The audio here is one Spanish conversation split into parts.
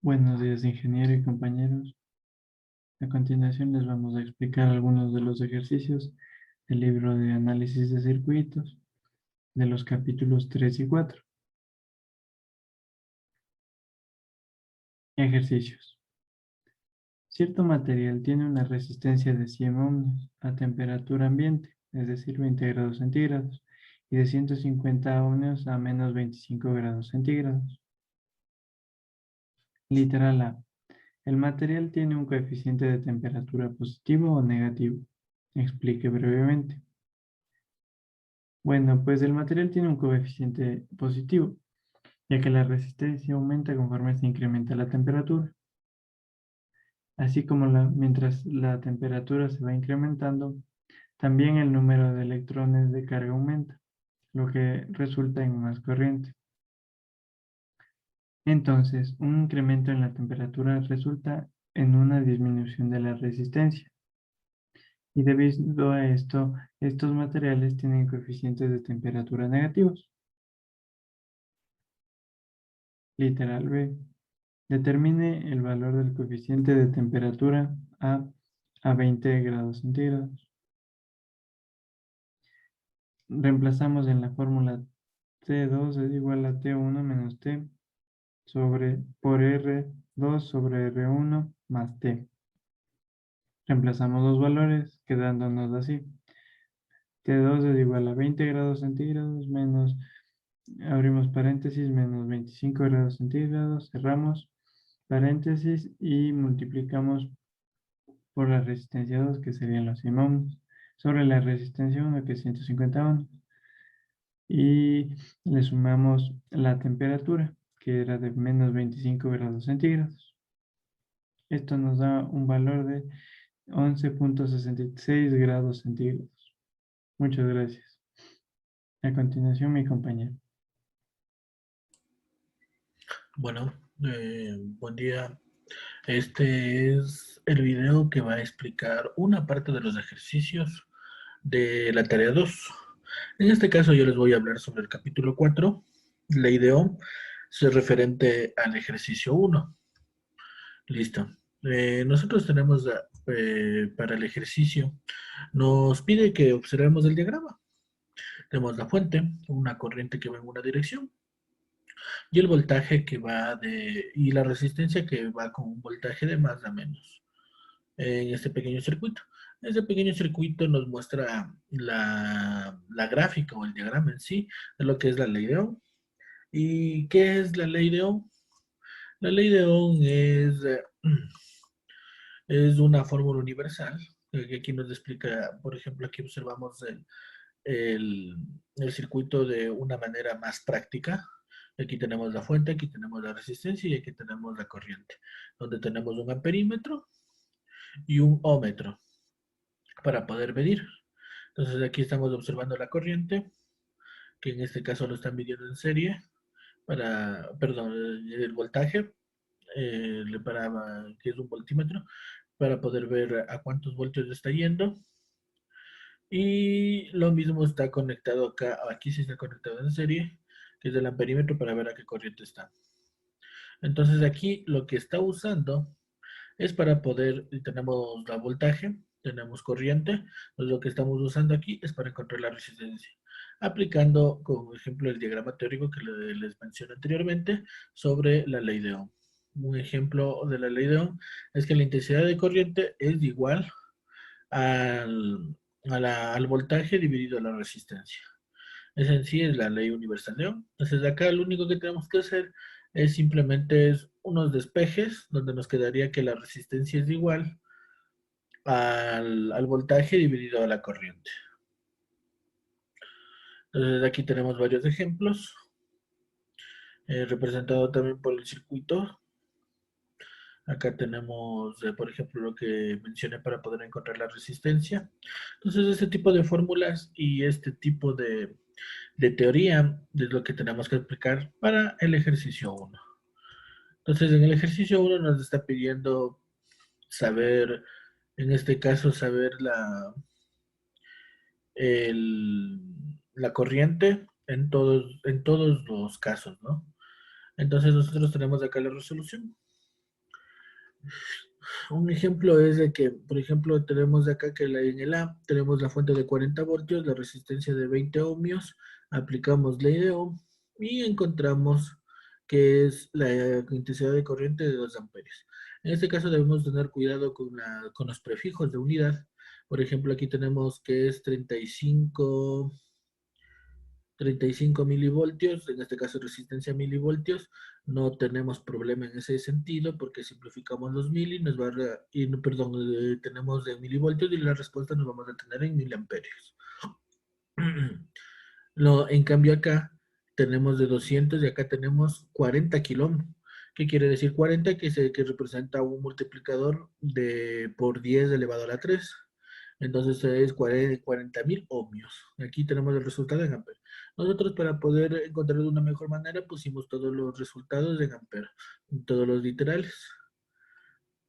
Buenos días, ingeniero y compañeros. A continuación les vamos a explicar algunos de los ejercicios del libro de análisis de circuitos de los capítulos 3 y 4. Ejercicios. Cierto material tiene una resistencia de 100 ohmios a temperatura ambiente, es decir, 20 grados centígrados, y de 150 ohmios a menos 25 grados centígrados. Literal A. El material tiene un coeficiente de temperatura positivo o negativo. Explique brevemente. Bueno, pues el material tiene un coeficiente positivo, ya que la resistencia aumenta conforme se incrementa la temperatura. Así como mientras la temperatura se va incrementando, también el número de electrones de carga aumenta, lo que resulta en más corriente. Entonces, un incremento en la temperatura resulta en una disminución de la resistencia. Y debido a esto, estos materiales tienen coeficientes de temperatura negativos. Literal B. Determine el valor del coeficiente de temperatura a 20 grados centígrados. Reemplazamos en la fórmula T2 es igual a T1 menos T por R2 sobre R1 más T. Reemplazamos los valores quedándonos así. T2 es igual a 20 grados centígrados menos, abrimos paréntesis, menos 25 grados centígrados, cerramos paréntesis y multiplicamos por la resistencia 2, que serían los 100 ohms, sobre la resistencia 1, que es 150 ohms. Y le sumamos la temperatura, que era de menos 25 grados centígrados. Esto nos da un valor de 11,66 grados centígrados. Muchas gracias. A continuación, mi compañero. Bueno, buen día. Este es el video que va a explicar una parte de los ejercicios de la tarea 2. En este caso yo les voy a hablar sobre el capítulo 4, ley de Ohm, es referente al ejercicio 1. Listo. Nosotros tenemos para el ejercicio, nos pide que observemos el diagrama. Tenemos la fuente, una corriente que va en una dirección, y el voltaje y la resistencia que va con un voltaje de más a menos en este pequeño circuito. Este pequeño circuito nos muestra la gráfica o el diagrama en sí de lo que es la ley de Ohm. ¿Y qué es la ley de Ohm? La ley de Ohm es una fórmula universal que aquí nos explica, por ejemplo, aquí observamos el, el circuito de una manera más práctica. Aquí tenemos la fuente, aquí tenemos la resistencia y aquí tenemos la corriente, donde tenemos un amperímetro y un ómetro para poder medir. Entonces aquí estamos observando la corriente, que en este caso lo están midiendo en serie, perdón, el voltaje, que es un voltímetro, para poder ver a cuántos voltios está yendo. Y lo mismo está conectado acá, aquí sí está conectado en serie, que es el amperímetro para ver a qué corriente está. Entonces aquí lo que está usando es para poder, tenemos la voltaje, tenemos corriente, entonces lo que estamos usando aquí es para encontrar la resistencia. Aplicando, como ejemplo, el diagrama teórico que les mencioné anteriormente sobre la ley de Ohm. Un ejemplo de la ley de Ohm es que la intensidad de corriente es igual al voltaje dividido a la resistencia. Esa en sí es la ley universal de Ohm. Entonces acá lo único que tenemos que hacer es simplemente unos despejes donde nos quedaría que la resistencia es igual al voltaje dividido a la corriente. Entonces aquí tenemos varios ejemplos, representado también por el circuito. Acá tenemos, por ejemplo, lo que mencioné para poder encontrar la resistencia. Entonces, este tipo de fórmulas y este tipo de teoría es lo que tenemos que explicar para el ejercicio 1. Entonces, en el ejercicio 1 nos está pidiendo saber, en este caso, saber la corriente en todos los casos, ¿no? Entonces, nosotros tenemos acá la resolución. Un ejemplo es de que, por ejemplo, tenemos de acá que en el A tenemos la fuente de 40 voltios, la resistencia de 20 ohmios, aplicamos ley de Ohm y encontramos que es la intensidad de corriente de 2 amperios. En este caso debemos tener cuidado con los prefijos de unidad. Por ejemplo, aquí tenemos que es 35 milivoltios, en este caso resistencia milivoltios, no tenemos problema en ese sentido porque simplificamos los mili, nos va a, y, perdón, tenemos de milivoltios y la respuesta nos vamos a tener en miliamperios. No, en cambio acá tenemos de 200 y acá tenemos 40 kilómetros. ¿Qué quiere decir 40? Que representa un multiplicador por 10 elevado a la 3. Entonces es 40.000 ohmios. Aquí tenemos el resultado en amperes. Nosotros para poder encontrar de una mejor manera pusimos todos los resultados en amperes, todos los literales.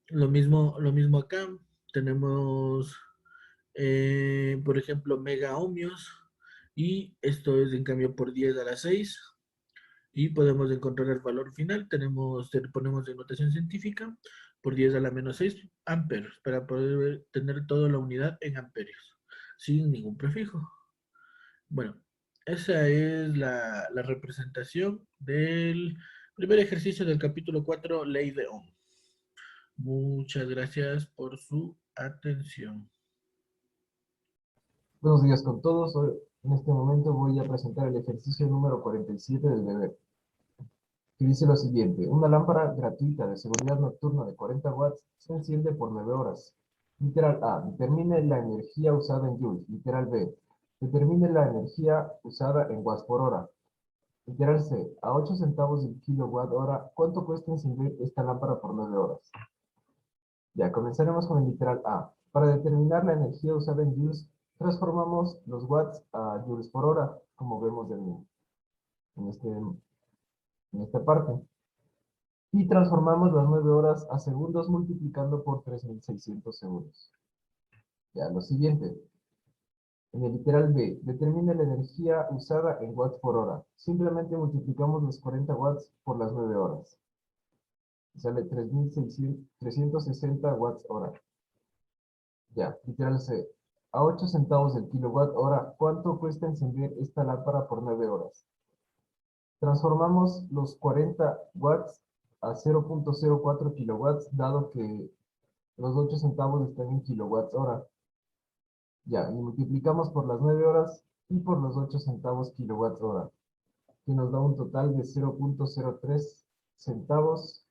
Lo mismo acá. Tenemos, por ejemplo, mega ohmios. Y esto es en cambio por 10 a la 6 y podemos encontrar el valor final. Ponemos de notación científica por 10 a la menos 6 amperes para poder tener toda la unidad en amperios sin ningún prefijo. Bueno, esa es la representación del primer ejercicio del capítulo 4, Ley de Ohm. Muchas gracias por su atención. Buenos días con todos. Hoy, en este momento voy a presentar el ejercicio número 47 del deber, que dice lo siguiente. Una lámpara gratuita de seguridad nocturna de 40 watts se enciende por 9 horas. Literal A. Determine la energía usada en joules. Literal B. Determine la energía usada en watts por hora. Literal C. A 8 centavos del kilowatt hora, ¿cuánto cuesta encender esta lámpara por 9 horas? Ya, comenzaremos con el literal A. Para determinar la energía usada en joules, transformamos los watts a joules por hora, como vemos en esta parte. Y transformamos las 9 horas a segundos multiplicando por 3600 segundos. Ya, lo siguiente. En el literal B, determina la energía usada en watts por hora. Simplemente multiplicamos los 40 watts por las 9 horas. Sale 360 watts hora. Ya, literal C. A 8 centavos del kilowatt hora, ¿cuánto cuesta encender esta lámpara por 9 horas? Transformamos los 40 watts a 0.04 kilowatts, dado que los 8 centavos están en kilowatts hora. Ya, y multiplicamos por las 9 horas y por los 8 centavos kilowatts hora, que nos da un total de 0.03 centavos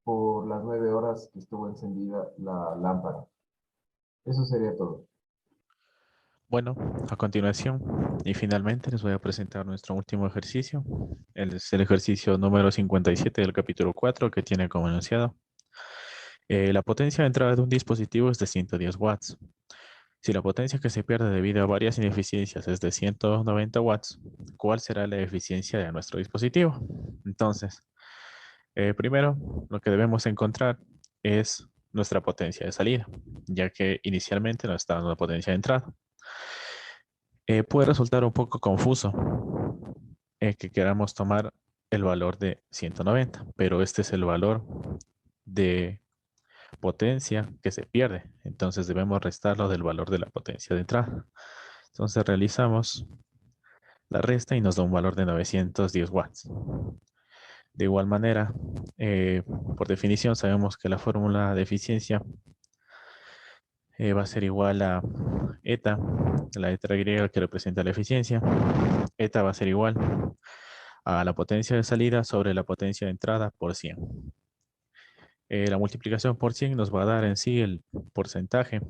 por las 9 horas que estuvo encendida la lámpara. Eso sería todo. Bueno, a continuación y finalmente les voy a presentar nuestro último ejercicio. Es el ejercicio número 57 del capítulo 4 que tiene como enunciado. La potencia de entrada de un dispositivo es de 110 watts. Si la potencia que se pierde debido a varias ineficiencias es de 190 watts, ¿cuál será la eficiencia de nuestro dispositivo? Entonces, primero lo que debemos encontrar es nuestra potencia de salida, ya que inicialmente nos está dando una potencia de entrada. Puede resultar un poco confuso que queramos tomar el valor de 190, pero este es el valor de potencia que se pierde. Entonces debemos restarlo del valor de la potencia de entrada. Entonces realizamos la resta y nos da un valor de 910 watts. De igual manera, por definición sabemos que la fórmula de eficiencia va a ser igual a eta, la letra griega que representa la eficiencia. Eta va a ser igual a la potencia de salida sobre la potencia de entrada por 100. La multiplicación por 100 nos va a dar en sí el porcentaje,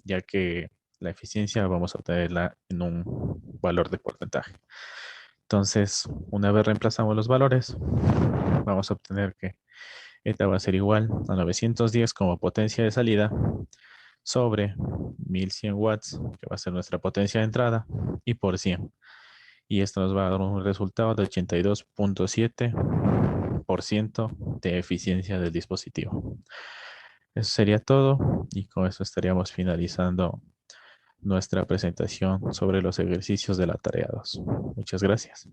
ya que la eficiencia vamos a obtenerla en un valor de porcentaje. Entonces, una vez reemplazamos los valores, vamos a obtener que eta va a ser igual a 910 como potencia de salida sobre 1100 watts, que va a ser nuestra potencia de entrada, y por 100. Y esto nos va a dar un resultado de 82.7% de eficiencia del dispositivo. Eso sería todo y con eso estaríamos finalizando nuestra presentación sobre los ejercicios de la tarea 2. Muchas gracias.